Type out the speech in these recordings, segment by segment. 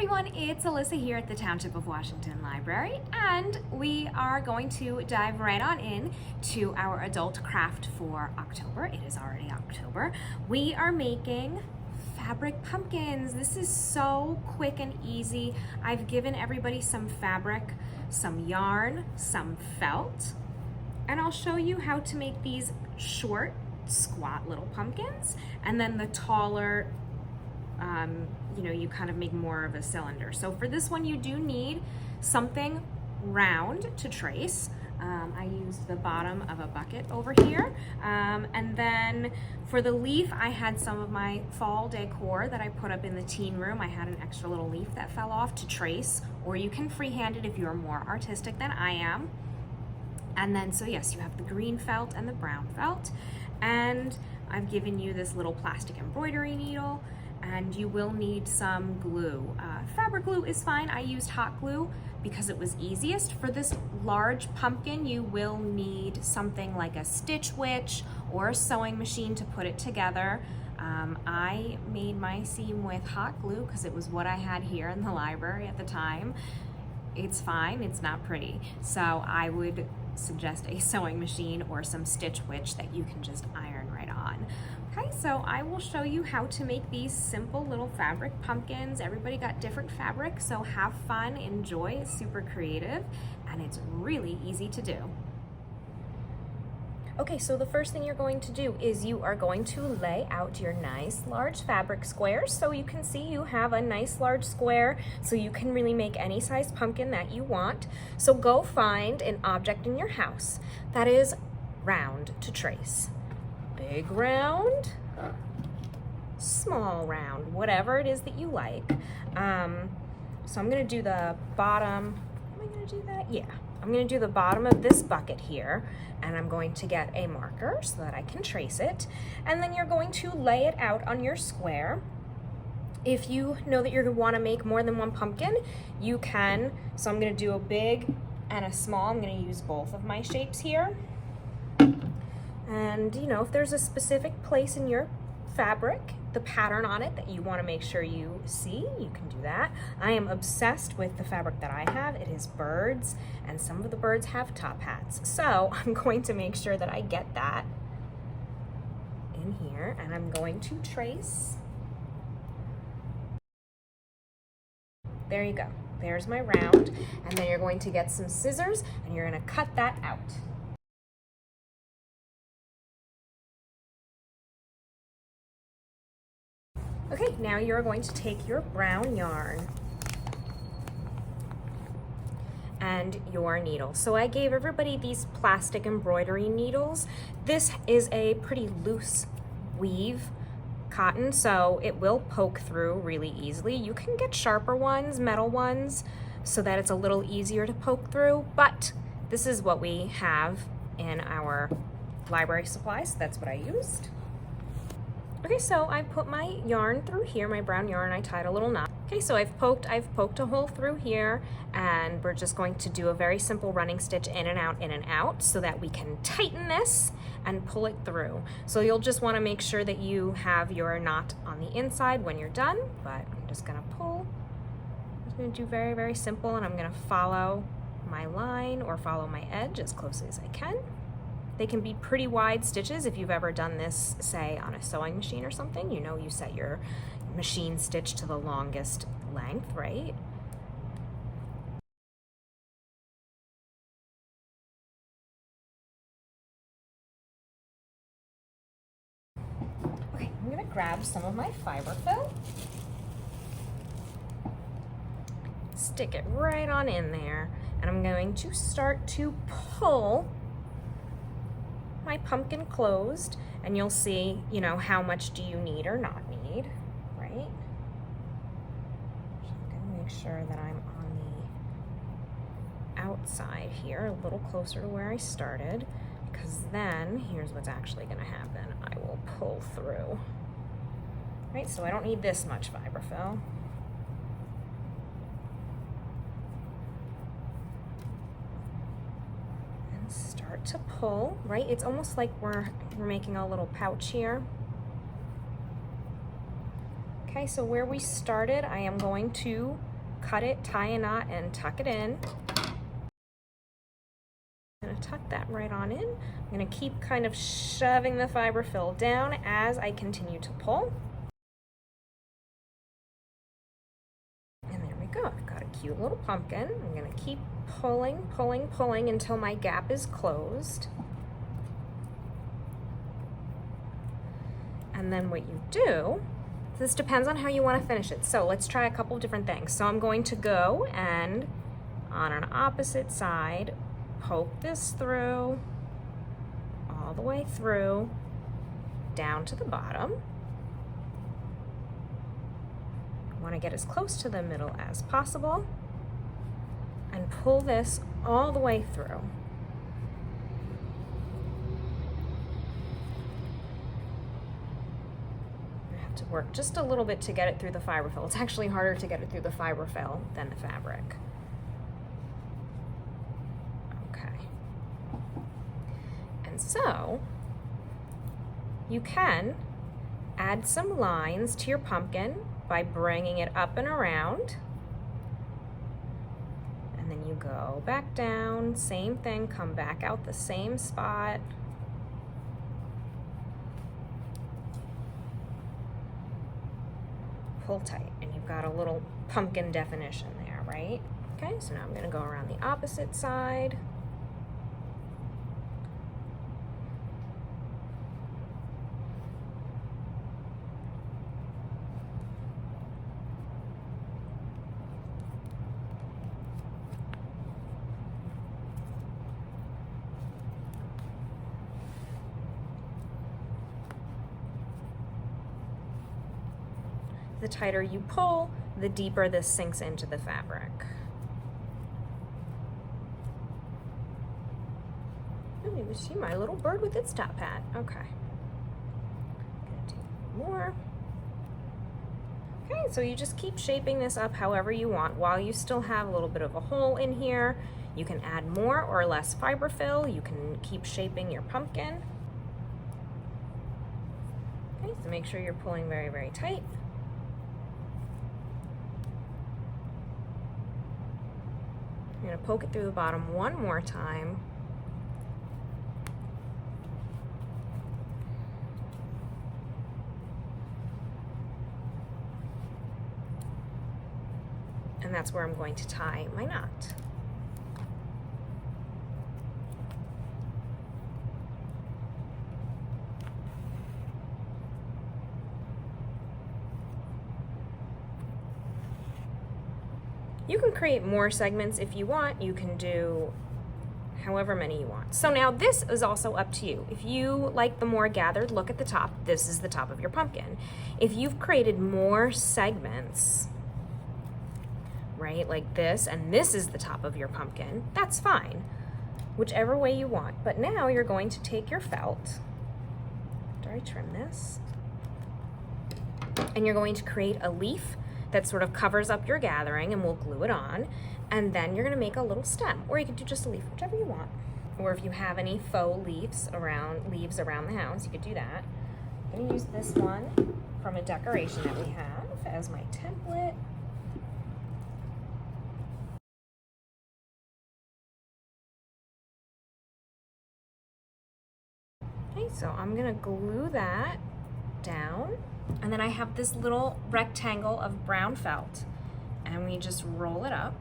everyone, it's Alyssa here at the Township of Washington Library, and we are going to dive right on in to our adult craft for October. It is already October. We are making fabric pumpkins. This is so quick and easy. I've given everybody some fabric, some yarn, some felt, and I'll show you how to make these short, squat little pumpkins, and then the taller you kind of make more of a cylinder. So for this one, you do need something round to trace. I used the bottom of a bucket over here. And then for the leaf, I had some of my fall decor that I put up in the teen room. I had an extra little leaf that fell off to trace, or you can freehand it if you're more artistic than I am. And then, so yes, you have the green felt and the brown felt. And I've given you this little plastic embroidery needle, and you will need some glue. Fabric glue is fine. I used hot glue because it was easiest. For this large pumpkin, you will need something like a stitch witch or a sewing machine to put it together. I made my seam with hot glue because it was what I had here in the library at the time. It's fine, it's not pretty. So I would suggest a sewing machine or some stitch witch that you can just iron right on. Okay, so I will show you how to make these simple little fabric pumpkins. Everybody got different fabric, so have fun, enjoy. It's super creative, and it's really easy to do. Okay, so the first thing you're going to do is you are going to lay out your nice large fabric squares. So you can see you have a nice large square, so you can really make any size pumpkin that you want. So go find an object in your house that is round to trace. Big round, small round, whatever it is that you like. So I'm gonna do the bottom, am I gonna do that? Yeah, I'm gonna do the bottom of this bucket here, and I'm going to get a marker so that I can trace it. And then you're going to lay it out on your square. If you know that you're gonna wanna make more than one pumpkin, you can. So I'm gonna do a big and a small. I'm gonna use both of my shapes here. And if there's a specific place in your fabric, the pattern on it that you want to make sure you see, you can do that. I am obsessed with the fabric that I have. It is birds, and some of the birds have top hats. So I'm going to make sure that I get that in here, and I'm going to trace. There you go. There's my round. And then you're going to get some scissors, and you're going to cut that out. Okay, now you're going to take your brown yarn and your needle. So I gave everybody these plastic embroidery needles. This is a pretty loose weave cotton, so it will poke through really easily. You can get sharper ones, metal ones, so that it's a little easier to poke through, but this is what we have in our library supplies, so that's what I used. Okay, so I put my yarn through here, my brown yarn, I tied a little knot. Okay, so I've poked a hole through here, and we're just going to do a very simple running stitch in and out so that we can tighten this and pull it through. So you'll just wanna make sure that you have your knot on the inside when you're done, but I'm just gonna pull. I'm just gonna do very, very simple, and I'm gonna follow my line or follow my edge as closely as I can. They can be pretty wide stitches. If you've ever done this, say, on a sewing machine or something, you set your machine stitch to the longest length, right? Okay, I'm gonna grab some of my fiber fill, stick it right on in there, and I'm going to start to pull my pumpkin closed, and you'll see, how much do you need or not need, right? So I'm gonna make sure that I'm on the outside here, a little closer to where I started, because then here's what's actually gonna happen. I will pull through, right? So I don't need this much fiber fill. Start to pull, right? It's almost like we're making a little pouch here. Okay, so where we started, I am going to cut it, tie a knot, and tuck it in. I'm gonna tuck that right on in. I'm gonna keep kind of shoving the fiberfill down as I continue to pull. And there we go, I've got a cute little pumpkin. I'm gonna keep pulling, pulling, pulling until my gap is closed. And then what you do, this depends on how you want to finish it. So let's try a couple of different things. So I'm going to go and on an opposite side, poke this through, all the way through, down to the bottom. I want to get as close to the middle as possible and pull this all the way through. I have to work just a little bit to get it through the fiberfill. It's actually harder to get it through the fiberfill than the fabric. So you can add some lines to your pumpkin by bringing it up and around. And then you go back down, same thing, come back out the same spot. Pull tight, and you've got a little pumpkin definition there, right? Okay, so now I'm gonna go around the opposite side. The tighter you pull, the deeper this sinks into the fabric. Oh, you can see my little bird with its top hat. Okay. Gonna do more. Okay, so you just keep shaping this up however you want while you still have a little bit of a hole in here. You can add more or less fiberfill. You can keep shaping your pumpkin. Okay, so make sure you're pulling very, very tight. I'm going to poke it through the bottom one more time. And that's where I'm going to tie my knot. You can create more segments if you want. You can do however many you want. So now this is also up to you. If you like the more gathered look at the top, this is the top of your pumpkin. If you've created more segments, right, like this, and this is the top of your pumpkin, that's fine. Whichever way you want. But now you're going to take your felt, after I trim this, and you're going to create a leaf that sort of covers up your gathering, and we'll glue it on, and then you're gonna make a little stem, or you can do just a leaf, whichever you want. Or if you have any faux leaves around the house, you could do that. I'm gonna use this one from a decoration that we have as my template. Okay, so I'm gonna glue that down. And then I have this little rectangle of brown felt, and we just roll it up.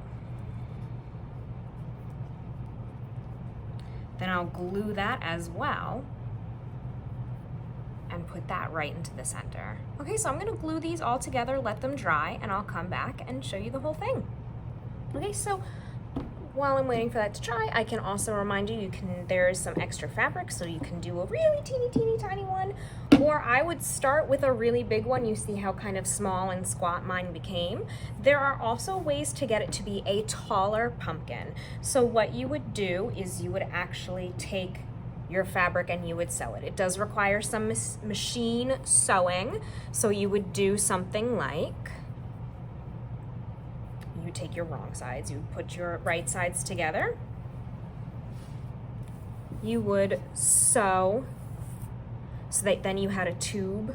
Then I'll glue that as well and put that right into the center. Okay, so I'm gonna glue these all together, let them dry, and I'll come back and show you the whole thing. Okay, so while I'm waiting for that to dry, I can also remind you, there's some extra fabric, so you can do a really teeny tiny one, or I would start with a really big one. You see how kind of small and squat mine became. There are also ways to get it to be a taller pumpkin. So what you would do is you would actually take your fabric and you would sew it. It does require some machine sewing, so you would do something like, you take your wrong sides, you put your right sides together, you would sew so that then you had a tube.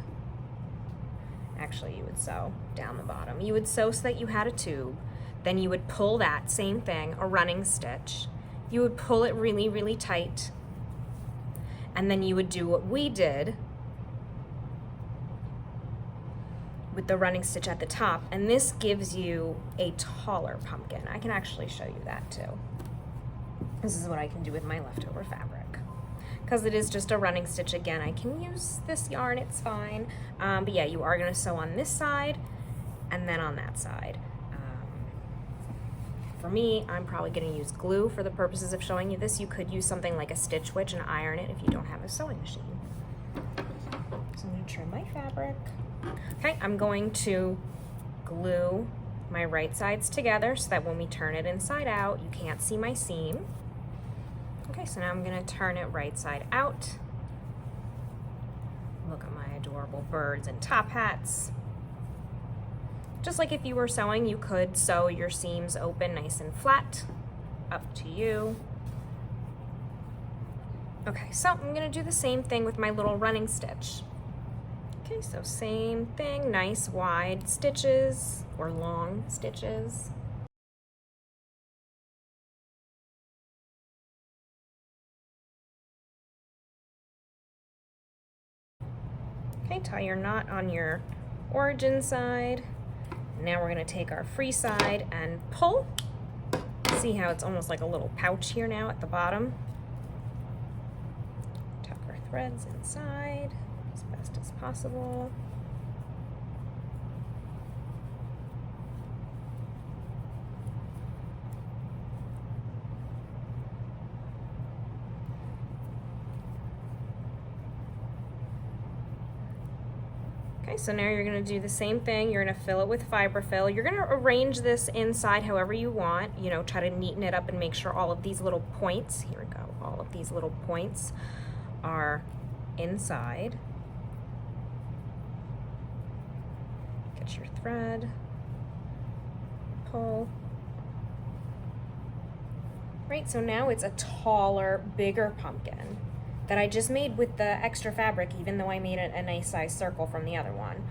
Actually, you would sew down the bottom. You would sew so that you had a tube. Then you would pull that same thing, a running stitch. You would pull it really, really tight. And then you would do what we did with the running stitch at the top. And this gives you a taller pumpkin. I can actually show you that too. This is what I can do with my leftover fabric. Because it is just a running stitch again, I can use this yarn, it's fine. But yeah, you are gonna sew on this side and then on that side. For me, I'm probably gonna use glue for the purposes of showing you this. You could use something like a Stitch Witch and iron it if you don't have a sewing machine. So I'm gonna trim my fabric. Okay, I'm going to glue my right sides together so that when we turn it inside out, you can't see my seam. Okay, so now I'm gonna turn it right side out. Look at my adorable birds and top hats. Just like if you were sewing, you could sew your seams open nice and flat. Up to you. Okay, so I'm gonna do the same thing with my little running stitch. Okay, so same thing, nice wide stitches or long stitches. Okay, tie your knot on your origin side. Now we're gonna take our free side and pull. See how it's almost like a little pouch here now at the bottom. Tuck our threads inside as best as possible. Okay, so now you're gonna do the same thing. You're gonna fill it with fiberfill. You're gonna arrange this inside however you want. You know, try to neaten it up and make sure all of these little points, here we go, all of these little points are inside. Get your thread, pull. Right, so now it's a taller, bigger pumpkin that I just made with the extra fabric, even though I made a nice size circle from the other one,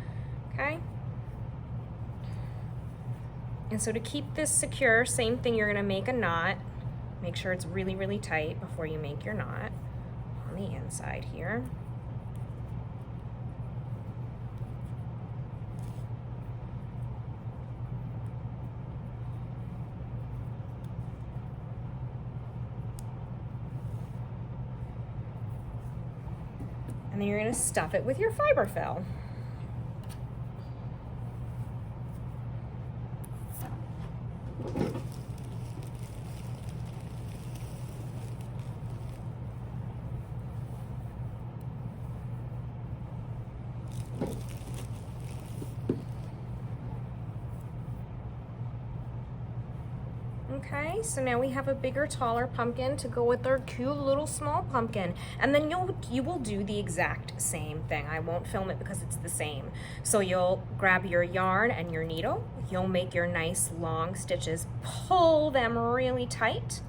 okay? And so to keep this secure, same thing, you're gonna make a knot. Make sure it's really, really tight before you make your knot on the inside here. And then you're gonna stuff it with your fiberfill. Okay, so now we have a bigger, taller pumpkin to go with our cute little small pumpkin. And then you will do the exact same thing. I won't film it because it's the same. So you'll grab your yarn and your needle. You'll make your nice long stitches, pull them really tight,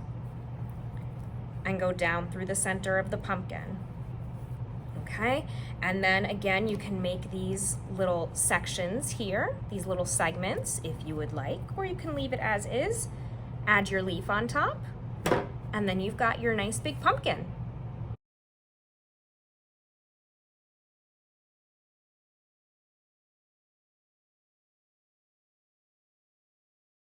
and go down through the center of the pumpkin. Okay, and then again, you can make these little sections here, these little segments if you would like, or you can leave it as is. Add your leaf on top, and then you've got your nice big pumpkin.